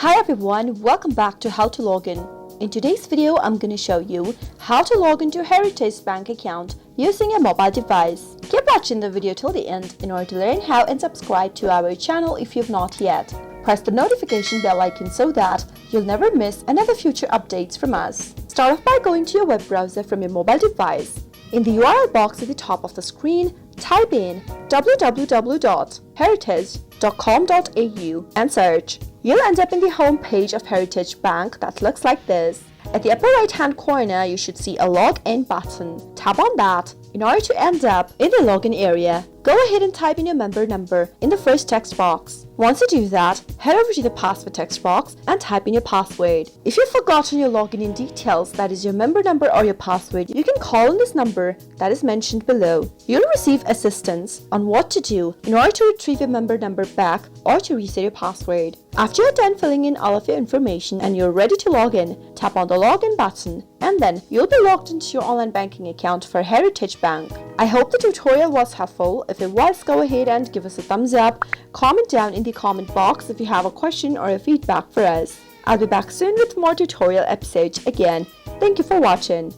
Hi everyone, welcome back to How to Login. In today's video, I'm going to show you how to log into your Heritage Bank account using a mobile device. Keep watching the video till the end in order to learn how and subscribe to our channel if you've not yet. Press the notification bell icon so that you'll never miss another future updates from us. Start off by going to your web browser from your mobile device. In the URL box at the top of the screen, type in www.heritage.com.au and search. You'll end up in the home page of Heritage Bank that looks like this. At the upper right hand corner, you should see a login button. Tap on that in order to end up in the login area. Go ahead and type in your member number in the first text box. Once you do that, head over to the password text box and type in your password. If you've forgotten your login in details, that is your member number or your password, you can call on this number that is mentioned below. You'll receive assistance on what to do in order to retrieve your member number back or to reset your password. After you're done filling in all of your information and you're ready to log in, tap on the login button and then you'll be logged into your online banking account for Heritage Bank. I hope the tutorial was helpful. If it was, go ahead and give us a thumbs up. Comment down in the comment box if you have a question or a feedback for us. I'll be back soon with more tutorial episodes again. Thank you for watching.